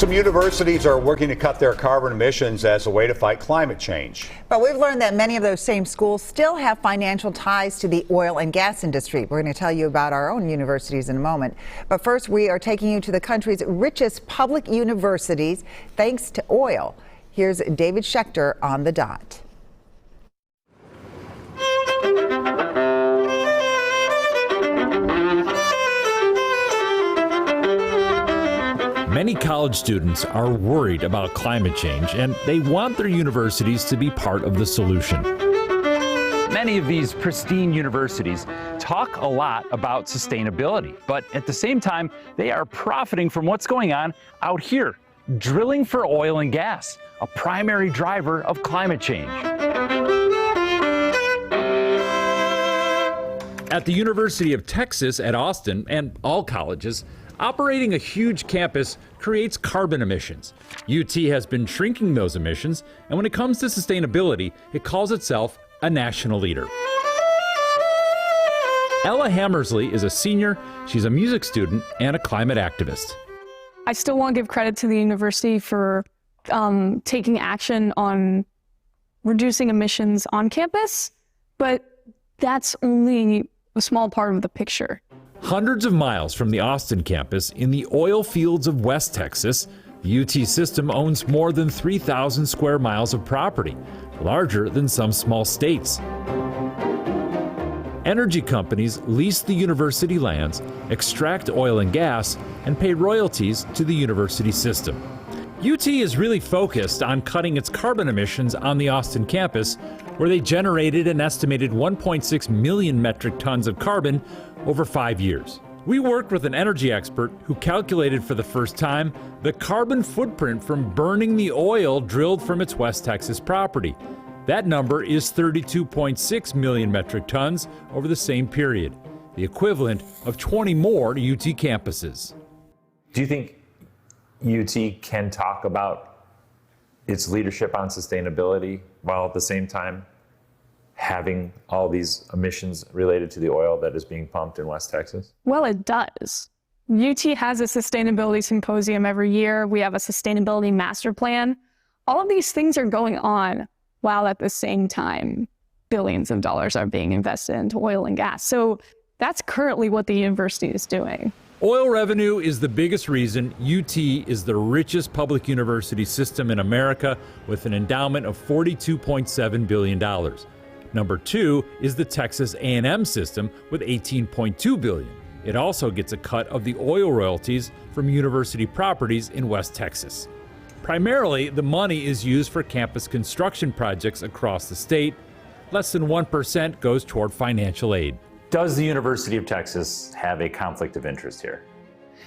Some universities are working to cut their carbon emissions as a way to fight climate change. But we've learned that many of those same schools still have financial ties to the oil and gas industry. We're going to tell you about our own universities in a moment. But first, we are taking you to the country's richest public universities thanks to oil. Here's David Schechter on the dot. Many college students are worried about climate change, and they want their universities to be part of the solution. Many of these pristine universities talk a lot about sustainability, but at the same time, they are profiting from what's going on out here, drilling for oil and gas, a primary driver of climate change. At the University of Texas at Austin, and all colleges, operating a huge campus creates carbon emissions. UT has been shrinking those emissions, and when it comes to sustainability, it calls itself a national leader. Ella Hammersley is a senior, she's a music student, and a climate activist. I still want to give credit to the university for taking action on reducing emissions on campus, but that's only a small part of the picture. Hundreds of miles from the Austin campus in the oil fields of West Texas, the UT system owns more than 3,000 square miles of property, larger than some small states. Energy companies lease the university lands, extract oil and gas, and pay royalties to the university system. UT is really focused on cutting its carbon emissions on the Austin campus, where they generated an estimated 1.6 million metric tons of carbon over 5 years. We worked with an energy expert who calculated for the first time the carbon footprint from burning the oil drilled from its West Texas property. That number is 32.6 million metric tons over the same period, the equivalent of 20 more UT campuses. Do you think UT can talk about its leadership on sustainability while at the same time having all these emissions related to the oil that is being pumped in West Texas? Well, it does. UT has a sustainability symposium every year. We have a sustainability master plan. All of these things are going on while at the same time, billions of dollars are being invested into oil and gas. So that's currently what the university is doing. Oil revenue is the biggest reason UT is the richest public university system in America, with an endowment of $42.7 billion. Number two is the Texas A&M system with $18.2 billion. It also gets a cut of the oil royalties from university properties in West Texas. Primarily, the money is used for campus construction projects across the state. Less than 1% goes toward financial aid. Does the University of Texas have a conflict of interest here?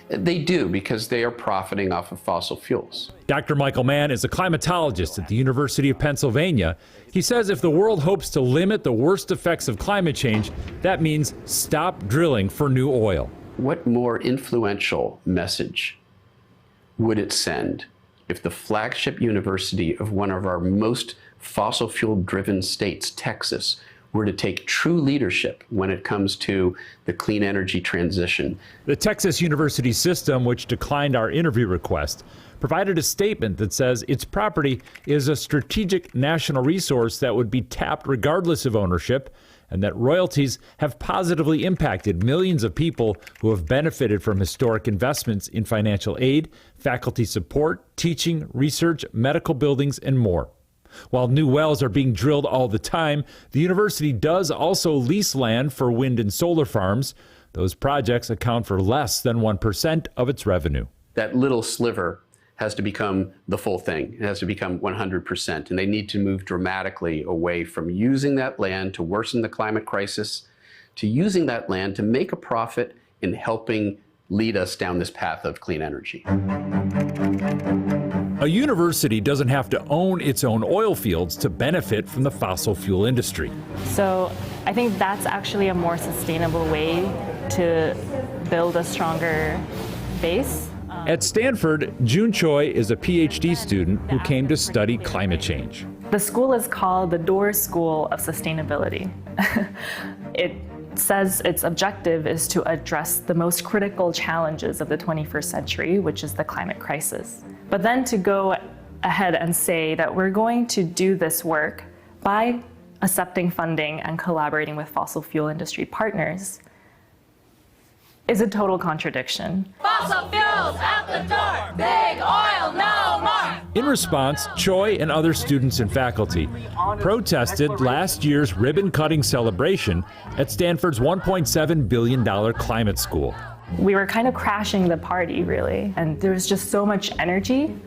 They do, because they are profiting off of fossil fuels. Dr. Michael Mann is a climatologist at the University of Pennsylvania. He says if the world hopes to limit the worst effects of climate change, that means stop drilling for new oil. What more influential message would it send if the flagship university of one of our most fossil fuel-driven states, Texas, were to take true leadership when it comes to the clean energy transition? The Texas University system, which declined our interview request, provided a statement that says its property is a strategic national resource that would be tapped regardless of ownership, and that royalties have positively impacted millions of people who have benefited from historic investments in financial aid, faculty support, teaching, research, medical buildings, and more. While new wells are being drilled all the time, the university does also lease land for wind and solar farms. Those projects account for less than 1% of its revenue. That little sliver has to become the full thing. It has to become 100%. And they need to move dramatically away from using that land to worsen the climate crisis, to using that land to make a profit in helping lead us down this path of clean energy. A university doesn't have to own its own oil fields to benefit from the fossil fuel industry. So I think that's actually a more sustainable way to build a stronger base. At Stanford, June Choi is a PhD student who came to study climate change. The school is called the Dorr School of Sustainability. It says its objective is to address the most critical challenges of the 21st century, which is the climate crisis. But then to go ahead and say that we're going to do this work by accepting funding and collaborating with fossil fuel industry partners is a total contradiction. Fossil fuels out the door! Big oil no more! In response, Choi and other students and faculty protested last year's ribbon-cutting celebration at Stanford's $1.7 billion climate school. We were kind of crashing the party, really, and there was just so much energy.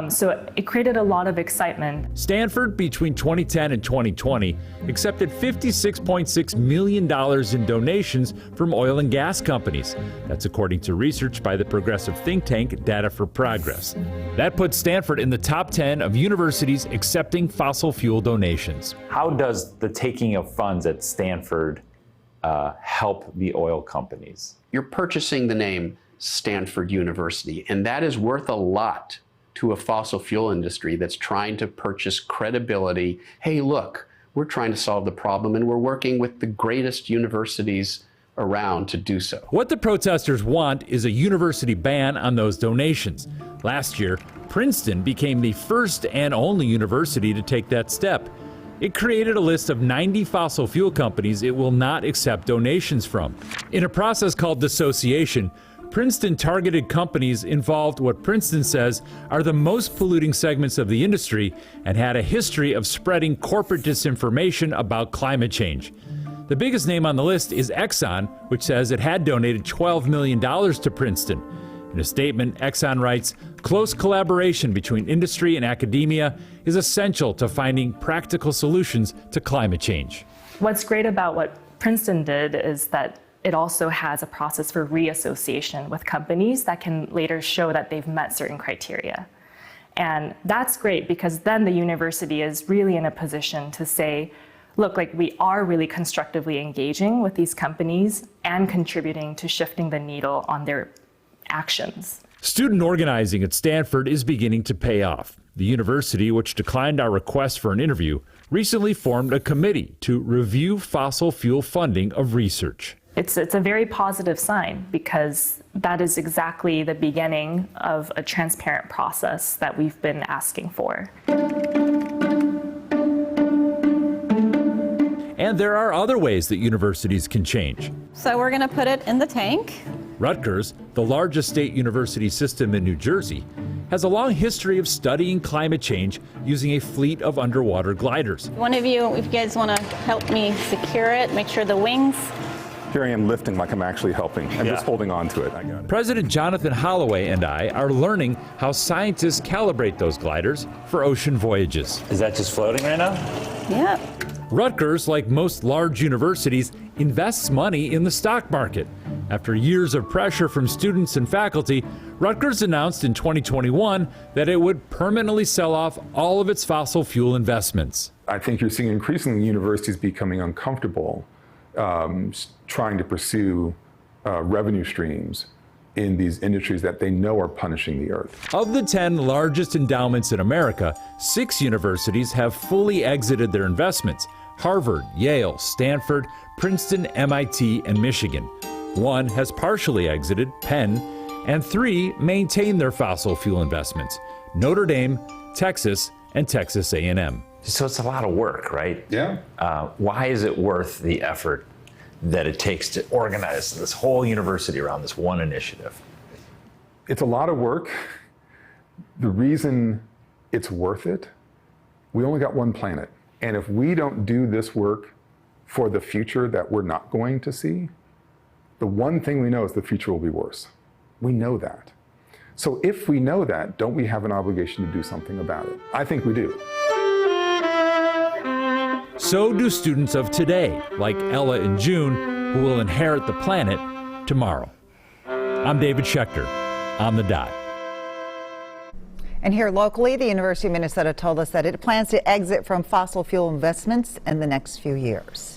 So it created a lot of excitement. Stanford, between 2010 and 2020, accepted $56.6 million in donations from oil and gas companies. That's according to research by the progressive think tank Data for Progress. That puts Stanford in the top 10 of universities accepting fossil fuel donations. How does the taking of funds at Stanford help the oil companies? You're purchasing the name Stanford University, and that is worth a lot to a fossil fuel industry that's trying to purchase credibility. Hey, look, we're trying to solve the problem, and we're working with the greatest universities around to do so. What the protesters want is a university ban on those donations. Last year, Princeton became the first and only university to take that step. It created a list of 90 fossil fuel companies it will not accept donations from. In a process called dissociation, Princeton targeted companies involved what Princeton says are the most polluting segments of the industry and had a history of spreading corporate disinformation about climate change. The biggest name on the list is Exxon, which says it had donated $12 million to Princeton. In a statement, Exxon writes, "Close collaboration between industry and academia is essential to finding practical solutions to climate change." What's great about what Princeton did is that it also has a process for reassociation with companies that can later show that they've met certain criteria. And that's great because then the university is really in a position to say, look, like we are really constructively engaging with these companies and contributing to shifting the needle on their actions. Student organizing at Stanford is beginning to pay off. The university, which declined our request for an interview, recently formed a committee to review fossil fuel funding of research. It's a very positive sign because that is exactly the beginning of a transparent process that we've been asking for. And there are other ways that universities can change. So we're going to put it in the tank. Rutgers, the largest state university system in New Jersey, has a long history of studying climate change using a fleet of underwater gliders. One of you, if you guys want to help me secure it, make sure the wings. Here I am lifting like I'm actually helping. I'm just holding on to it. I got it. President Jonathan Holloway and I are learning how scientists calibrate those gliders for ocean voyages. Is that just floating right now? Yep. Rutgers, like most large universities, invests money in the stock market. After years of pressure from students and faculty, Rutgers announced in 2021 that it would permanently sell off all of its fossil fuel investments. I think you're seeing increasingly universities becoming uncomfortable trying to pursue revenue streams in these industries that they know are punishing the earth. Of the 10 largest endowments in America, 6 universities have fully exited their investments: Harvard, Yale, Stanford, Princeton, MIT, and Michigan. 1 has partially exited, Penn, and 3 maintain their fossil fuel investments: Notre Dame, Texas, and Texas A&M. So it's a lot of work, right? Yeah. Why is it worth the effort that it takes to organize this whole university around this one initiative? It's a lot of work. The reason it's worth it, we only got one planet. And if we don't do this work for the future that we're not going to see, the one thing we know is the future will be worse. We know that. So if we know that, don't we have an obligation to do something about it? I think we do. So do students of today, like Ella and June, who will inherit the planet tomorrow. I'm David Schechter, on the dot. And here locally, the University of Minnesota told us that it plans to exit from fossil fuel investments in the next few years.